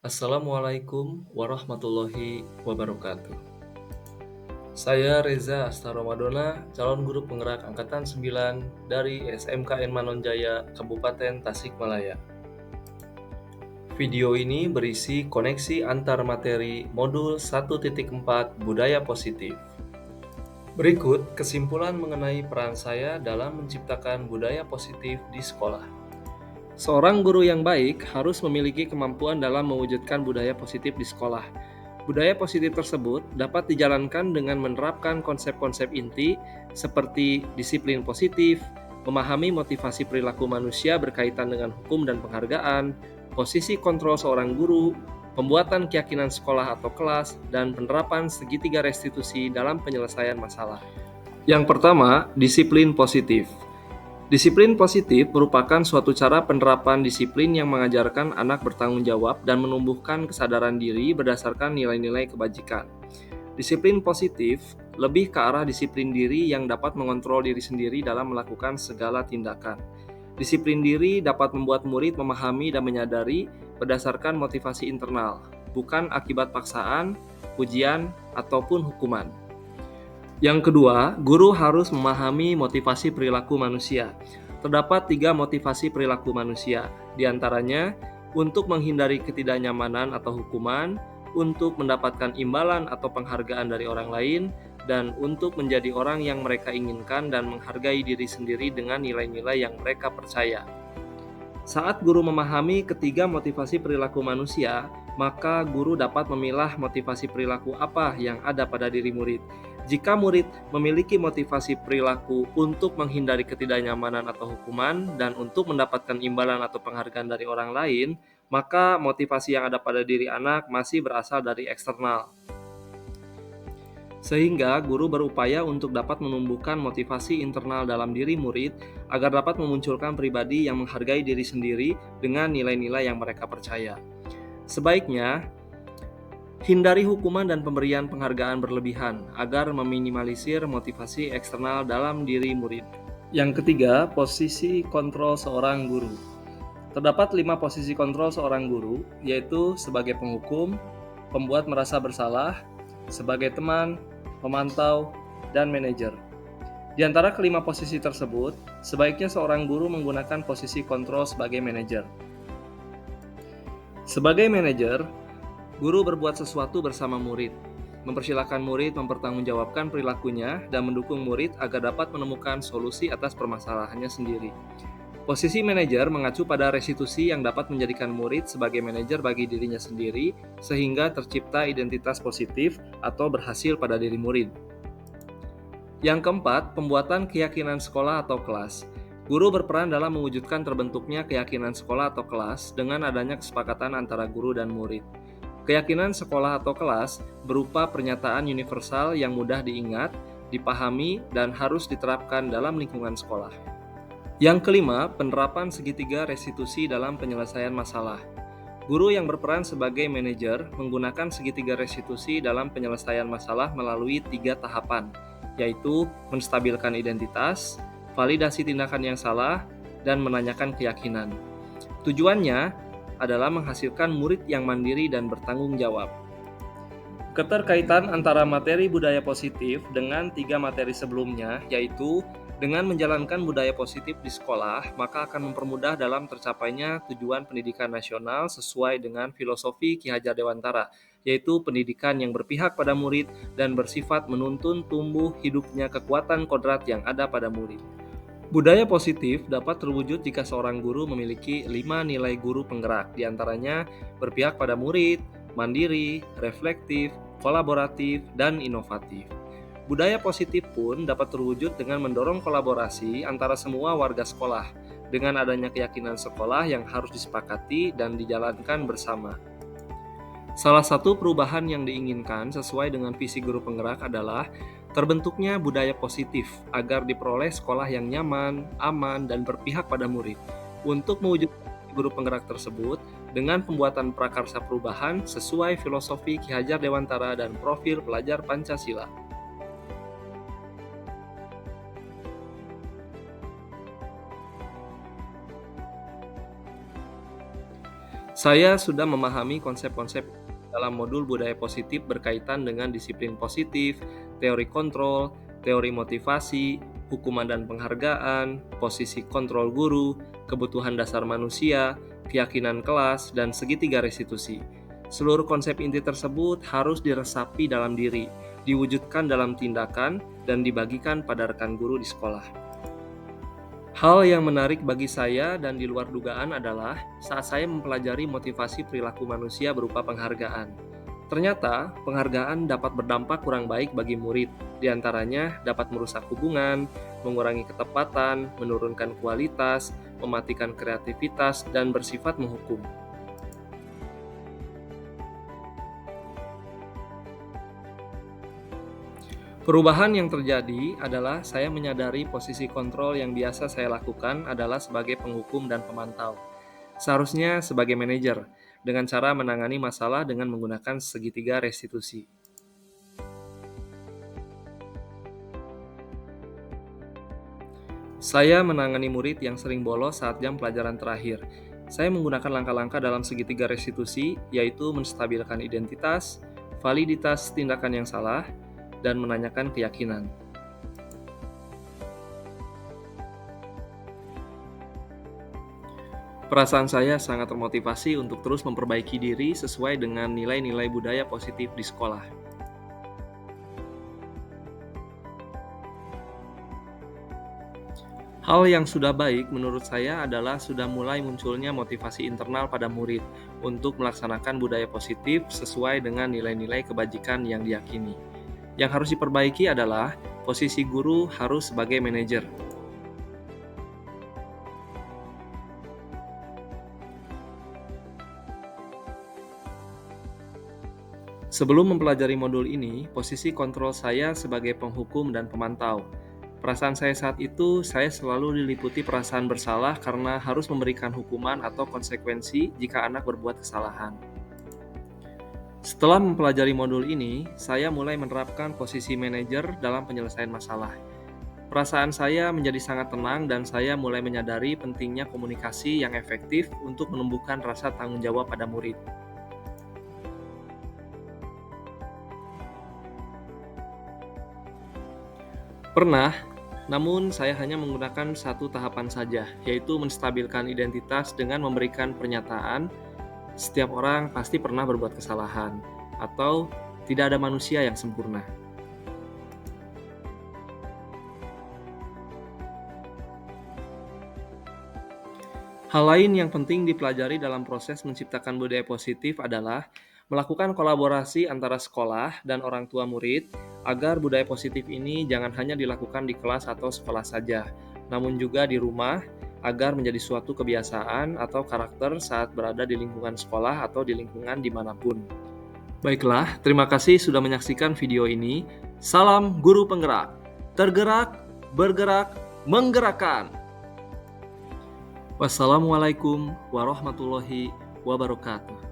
Assalamualaikum warahmatullahi wabarakatuh. Saya Reza Asta Ramadona, calon guru penggerak Angkatan 9 dari SMKN Manonjaya, Kabupaten Tasikmalaya. Video ini berisi koneksi antar materi modul 1.4 Budaya Positif. Berikut kesimpulan mengenai peran saya dalam menciptakan budaya positif di sekolah. Seorang guru yang baik harus memiliki kemampuan dalam mewujudkan budaya positif di sekolah. Budaya positif tersebut dapat dijalankan dengan menerapkan konsep-konsep inti seperti disiplin positif, memahami motivasi perilaku manusia berkaitan dengan hukum dan penghargaan, posisi kontrol seorang guru, pembuatan keyakinan sekolah atau kelas, dan penerapan segitiga restitusi dalam penyelesaian masalah. Yang pertama, disiplin positif. Disiplin positif merupakan suatu cara penerapan disiplin yang mengajarkan anak bertanggung jawab dan menumbuhkan kesadaran diri berdasarkan nilai-nilai kebajikan. Disiplin positif lebih ke arah disiplin diri yang dapat mengontrol diri sendiri dalam melakukan segala tindakan. Disiplin diri dapat membuat murid memahami dan menyadari berdasarkan motivasi internal, bukan akibat paksaan, ujian, ataupun hukuman. Yang kedua, guru harus memahami motivasi perilaku manusia. Terdapat 3 motivasi perilaku manusia, di antaranya untuk menghindari ketidaknyamanan atau hukuman, untuk mendapatkan imbalan atau penghargaan dari orang lain, dan untuk menjadi orang yang mereka inginkan dan menghargai diri sendiri dengan nilai-nilai yang mereka percaya. Saat guru memahami ketiga motivasi perilaku manusia, maka guru dapat memilah motivasi perilaku apa yang ada pada diri murid. Jika murid memiliki motivasi perilaku untuk menghindari ketidaknyamanan atau hukuman dan untuk mendapatkan imbalan atau penghargaan dari orang lain, maka motivasi yang ada pada diri anak masih berasal dari eksternal. Sehingga guru berupaya untuk dapat menumbuhkan motivasi internal dalam diri murid agar dapat memunculkan pribadi yang menghargai diri sendiri dengan nilai-nilai yang mereka percaya. Sebaiknya, hindari hukuman dan pemberian penghargaan berlebihan agar meminimalisir motivasi eksternal dalam diri murid. Yang ketiga, posisi kontrol seorang guru. Terdapat 5 posisi kontrol seorang guru, yaitu sebagai penghukum, pembuat merasa bersalah, sebagai teman, pemantau, dan manajer. Di antara kelima posisi tersebut, sebaiknya seorang guru menggunakan posisi kontrol sebagai manajer. Sebagai manajer, guru berbuat sesuatu bersama murid, mempersilahkan murid mempertanggungjawabkan perilakunya dan mendukung murid agar dapat menemukan solusi atas permasalahannya sendiri. Posisi manajer mengacu pada restitusi yang dapat menjadikan murid sebagai manajer bagi dirinya sendiri sehingga tercipta identitas positif atau berhasil pada diri murid. Yang keempat, pembuatan keyakinan sekolah atau kelas. Guru berperan dalam mewujudkan terbentuknya keyakinan sekolah atau kelas dengan adanya kesepakatan antara guru dan murid. Keyakinan sekolah atau kelas berupa pernyataan universal yang mudah diingat, dipahami, dan harus diterapkan dalam lingkungan sekolah. Yang kelima, penerapan segitiga restitusi dalam penyelesaian masalah. Guru yang berperan sebagai manajer menggunakan segitiga restitusi dalam penyelesaian masalah melalui 3 tahapan, yaitu menstabilkan identitas, validasi tindakan yang salah, dan menanyakan keyakinan. Tujuannya adalah menghasilkan murid yang mandiri dan bertanggung jawab. Keterkaitan antara materi budaya positif dengan 3 materi sebelumnya, yaitu dengan menjalankan budaya positif di sekolah, maka akan mempermudah dalam tercapainya tujuan pendidikan nasional sesuai dengan filosofi Ki Hajar Dewantara, yaitu pendidikan yang berpihak pada murid dan bersifat menuntun tumbuh hidupnya kekuatan kodrat yang ada pada murid. Budaya positif dapat terwujud jika seorang guru memiliki 5 nilai guru penggerak, diantaranya berpihak pada murid, mandiri, reflektif, kolaboratif, dan inovatif. Budaya positif pun dapat terwujud dengan mendorong kolaborasi antara semua warga sekolah, dengan adanya keyakinan sekolah yang harus disepakati dan dijalankan bersama. Salah satu perubahan yang diinginkan sesuai dengan visi guru penggerak adalah terbentuknya budaya positif agar diperoleh sekolah yang nyaman, aman, dan berpihak pada murid. Untuk mewujudkan guru penggerak tersebut, dengan pembuatan prakarsa perubahan sesuai filosofi Ki Hajar Dewantara dan profil pelajar Pancasila. Saya sudah memahami konsep-konsep dalam modul budaya positif berkaitan dengan disiplin positif, teori kontrol, teori motivasi, hukuman dan penghargaan, posisi kontrol guru, kebutuhan dasar manusia, keyakinan kelas, dan segitiga restitusi. Seluruh konsep inti tersebut harus diresapi dalam diri, diwujudkan dalam tindakan, dan dibagikan pada rekan guru di sekolah. Hal yang menarik bagi saya dan di luar dugaan adalah saat saya mempelajari motivasi perilaku manusia berupa penghargaan. Ternyata, penghargaan dapat berdampak kurang baik bagi murid, diantaranya dapat merusak hubungan, mengurangi ketepatan, menurunkan kualitas, mematikan kreativitas, dan bersifat menghukum. Perubahan yang terjadi adalah saya menyadari posisi kontrol yang biasa saya lakukan adalah sebagai penghukum dan pemantau. Seharusnya sebagai manajer, dengan cara menangani masalah dengan menggunakan segitiga restitusi. Saya menangani murid yang sering bolos saat jam pelajaran terakhir. Saya menggunakan langkah-langkah dalam segitiga restitusi, yaitu menstabilkan identitas, validitas tindakan yang salah, dan menanyakan keyakinan. Perasaan saya sangat termotivasi untuk terus memperbaiki diri sesuai dengan nilai-nilai budaya positif di sekolah. Hal yang sudah baik menurut saya adalah sudah mulai munculnya motivasi internal pada murid untuk melaksanakan budaya positif sesuai dengan nilai-nilai kebajikan yang diyakini. Yang harus diperbaiki adalah posisi guru harus sebagai manajer. Sebelum mempelajari modul ini, posisi kontrol saya sebagai penghukum dan pemantau. Perasaan saya saat itu, saya selalu diliputi perasaan bersalah karena harus memberikan hukuman atau konsekuensi jika anak berbuat kesalahan. Setelah mempelajari modul ini, saya mulai menerapkan posisi manajer dalam penyelesaian masalah. Perasaan saya menjadi sangat tenang dan saya mulai menyadari pentingnya komunikasi yang efektif untuk menumbuhkan rasa tanggung jawab pada murid. Pernah, namun saya hanya menggunakan satu tahapan saja, yaitu menstabilkan identitas dengan memberikan pernyataan, setiap orang pasti pernah berbuat kesalahan, atau tidak ada manusia yang sempurna. Hal lain yang penting dipelajari dalam proses menciptakan budaya positif adalah melakukan kolaborasi antara sekolah dan orang tua murid agar budaya positif ini jangan hanya dilakukan di kelas atau sekolah saja, namun juga di rumah agar menjadi suatu kebiasaan atau karakter saat berada di lingkungan sekolah atau di lingkungan dimanapun. Baiklah, terima kasih sudah menyaksikan video ini. Salam guru penggerak, tergerak, bergerak, menggerakkan. Wassalamualaikum warahmatullahi wabarakatuh.